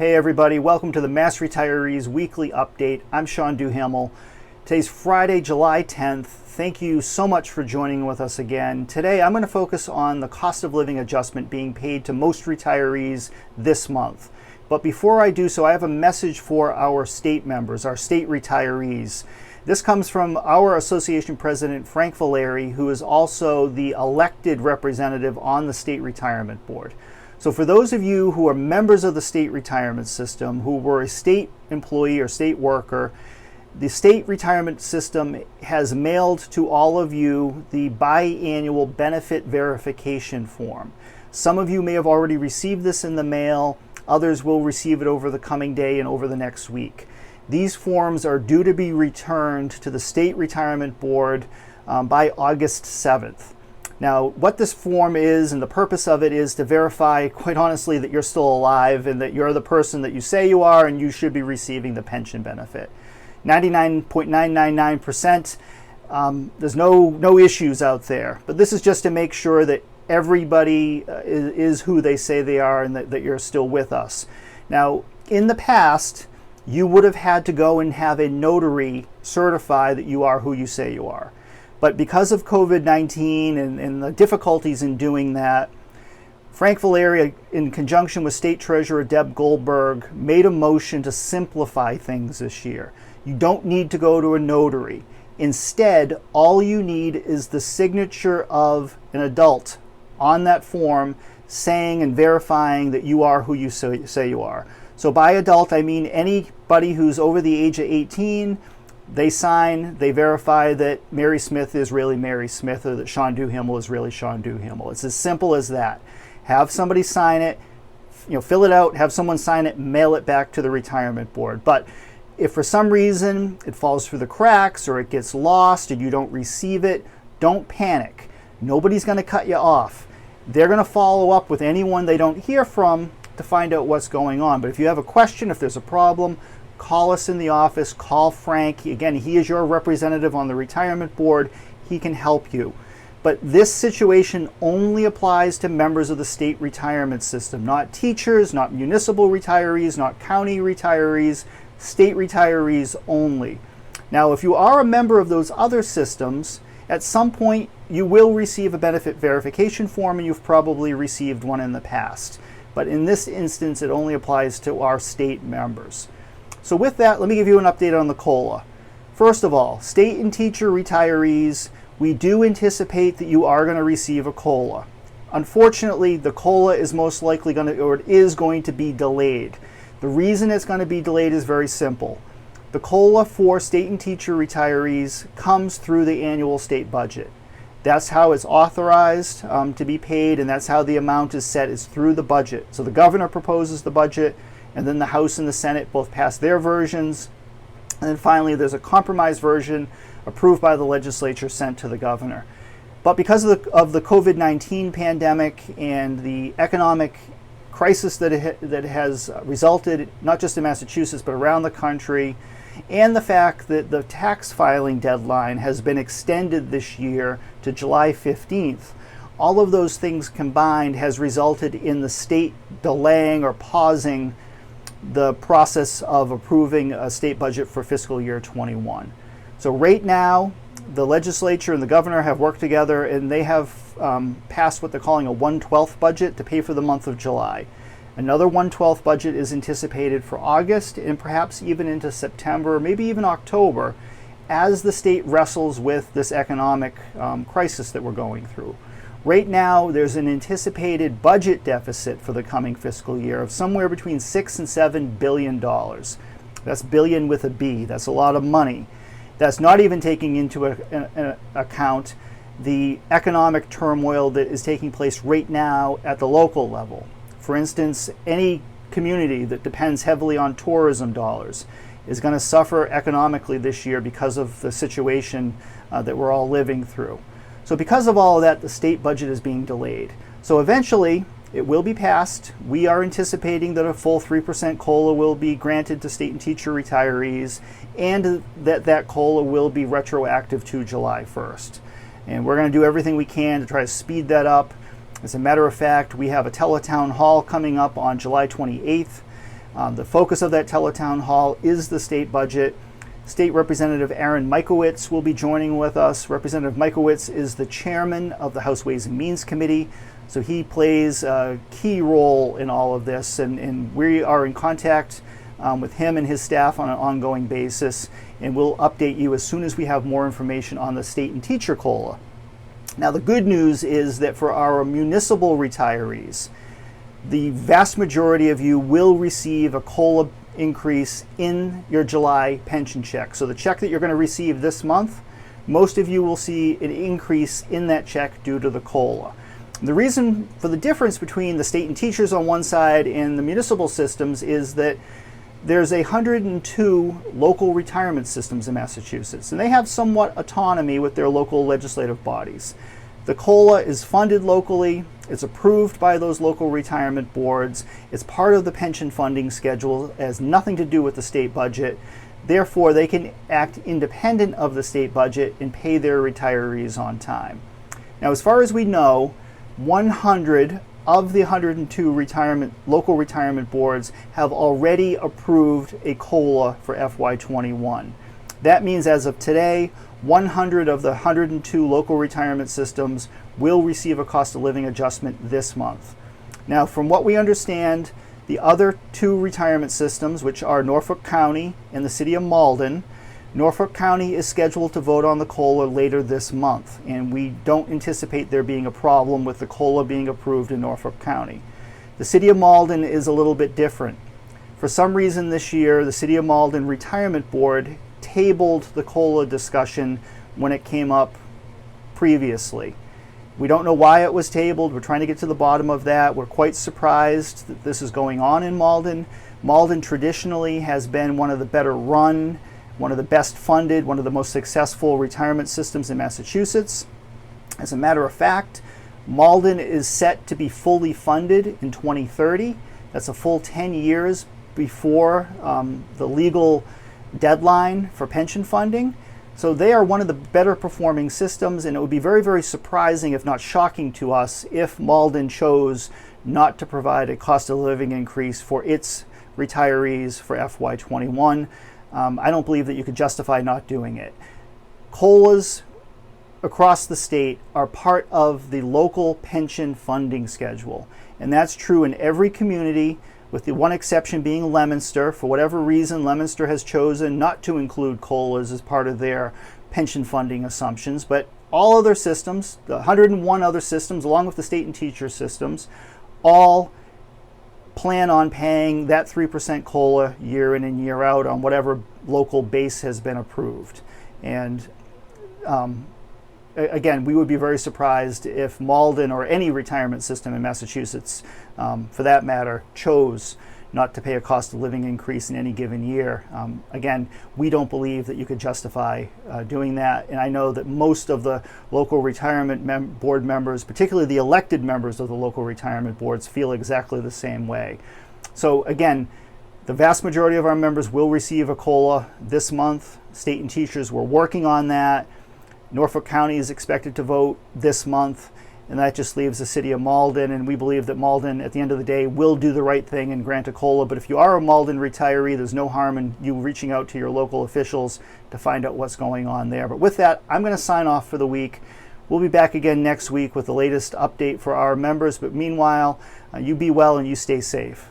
Hey everybody, welcome to the Mass Retirees Weekly Update. I'm Sean Duhamel. Today's Friday, July 10th. Thank you so much for joining with us again. Today I'm going to focus on the cost of living adjustment being paid to most retirees this month. But before I do so, I have a message for our state members, our state retirees. This comes from our association president, Frank Valeri, who is also the elected representative on the state retirement board. So for those of you who are members of the state retirement system, who were a state employee or state worker, the state retirement system has mailed to all of you the biannual benefit verification form. Some of you may have already received this in the mail. Others will receive it over the coming day and over the next week. These forms are due to be returned to the state retirement board by August 7th. Now, what this form is and the purpose of it is to verify, quite honestly, that you're still alive and that you're the person that you say you are and you should be receiving the pension benefit. 99.999%, there's no issues out there. But this is just to make sure that everybody is who they say they are and that you're still with us. Now, in the past, you would have had to go and have a notary certify that you are who you say you are. But because of COVID-19 and the difficulties in doing that, Frank Valeri, in conjunction with State Treasurer Deb Goldberg, made a motion to simplify things this year. You don't need to go to a notary. Instead, all you need is the signature of an adult on that form saying and verifying that you are who you say you are. So by adult, I mean anybody who's over the age of 18. They sign, they verify that Mary Smith is really Mary Smith or that Sean Duhamel is really Sean Duhamel. It's as simple as that. Have somebody sign it, fill it out, have someone sign it, mail it back to the retirement board. But if for some reason it falls through the cracks or it gets lost and you don't receive it, don't panic. Nobody's going to cut you off. They're going to follow up with anyone they don't hear from to find out what's going on. But if you have a question, if there's a problem, call us in the office, call Frank. Again, he is your representative on the retirement board. He can help you. But this situation only applies to members of the state retirement system, not teachers, not municipal retirees, not county retirees, state retirees only. Now, if you are a member of those other systems, at some point you will receive a benefit verification form, and you've probably received one in the past. But in this instance, it only applies to our state members. So with that, let me give you an update on the COLA. First of all, state and teacher retirees, we do anticipate that you are going to receive a COLA. Unfortunately, the COLA is most likely going to be delayed. The reason it's going to be delayed is very simple. The COLA for state and teacher retirees comes through the annual state budget. That's how it's authorized to be paid, and that's how the amount is set, is through the budget. So the governor proposes the budget, and then the House and the Senate both pass their versions. And then finally, there's a compromise version approved by the legislature sent to the governor. But because of the COVID-19 pandemic and the economic crisis that has resulted, not just in Massachusetts, but around the country, and the fact that the tax filing deadline has been extended this year to July 15th, all of those things combined has resulted in the state delaying or pausing the process of approving a state budget for fiscal year 21. So right now, the legislature and the governor have worked together, and they have passed what they're calling a 1/12 budget to pay for the month of July. Another 1/12 budget is anticipated for August and perhaps even into September, maybe even October, as the state wrestles with this economic crisis that we're going through. Right now, there's an anticipated budget deficit for the coming fiscal year of somewhere between $6 and $7 billion. That's billion with a B. That's a lot of money. That's not even taking into account the economic turmoil that is taking place right now at the local level. For instance, any community that depends heavily on tourism dollars is going to suffer economically this year because of the situation that we're all living through. So because of all of that, the state budget is being delayed. So eventually, it will be passed. We are anticipating that a full 3% COLA will be granted to state and teacher retirees, and that COLA will be retroactive to July 1st. And we're going to do everything we can to try to speed that up. As a matter of fact, we have a teletown hall coming up on July 28th. The focus of that teletown hall is the state budget. State Representative Aaron Michowitz will be joining with us. Representative Michowitz is the chairman of the House Ways and Means Committee, so he plays a key role in all of this, and we are in contact with him and his staff on an ongoing basis, and we'll update you as soon as we have more information on the state and teacher COLA. Now, the good news is that for our municipal retirees, the vast majority of you will receive a COLA increase in your July pension check. So the check that you're going to receive this month, most of you will see an increase in that check due to the COLA. The reason for the difference between the state and teachers on one side and the municipal systems is that there's 102 local retirement systems in Massachusetts, and they have somewhat autonomy with their local legislative bodies. The COLA is funded locally, it's approved by those local retirement boards, it's part of the pension funding schedule, it has nothing to do with the state budget. Therefore, they can act independent of the state budget and pay their retirees on time. Now, as far as we know, 100 of the 102 local retirement boards have already approved a COLA for FY21. That means as of today, 100 of the 102 local retirement systems will receive a cost of living adjustment this month. Now, from what we understand, the other two retirement systems, which are Norfolk County and the City of Malden, Norfolk County is scheduled to vote on the COLA later this month, and we don't anticipate there being a problem with the COLA being approved in Norfolk County. The City of Malden is a little bit different. For some reason this year, the City of Malden Retirement Board tabled the COLA discussion when it came up previously. We don't know why it was tabled. We're trying to get to the bottom of that. We're quite surprised that this is going on in Malden. Malden traditionally has been one of the better run, one of the best funded, one of the most successful retirement systems in Massachusetts. As a matter of fact, Malden is set to be fully funded in 2030. That's a full 10 years before the legal deadline for pension funding. So they are one of the better performing systems, and it would be very, very surprising, if not shocking to us, if Malden chose not to provide a cost of living increase for its retirees for FY21. I don't believe that you could justify not doing it. COLAs across the state are part of the local pension funding schedule, and that's true in every community, with the one exception being Leominster. For whatever reason, Leominster has chosen not to include COLAs as part of their pension funding assumptions, but all other systems, the 101 other systems, along with the state and teacher systems, all plan on paying that 3% COLA year in and year out on whatever local base has been approved. And again, we would be very surprised if Malden or any retirement system in Massachusetts, for that matter, chose not to pay a cost of living increase in any given year. Again, we don't believe that you could justify doing that, and I know that most of the local retirement board members, particularly the elected members of the local retirement boards, feel exactly the same way. So again, the vast majority of our members will receive a COLA this month. State and teachers, we're working on that. Norfolk County is expected to vote this month, and that just leaves the City of Malden, and we believe that Malden, at the end of the day, will do the right thing and grant a COLA. But if you are a Malden retiree, there's no harm in you reaching out to your local officials to find out what's going on there. But with that, I'm going to sign off for the week. We'll be back again next week with the latest update for our members, but meanwhile, you be well and you stay safe.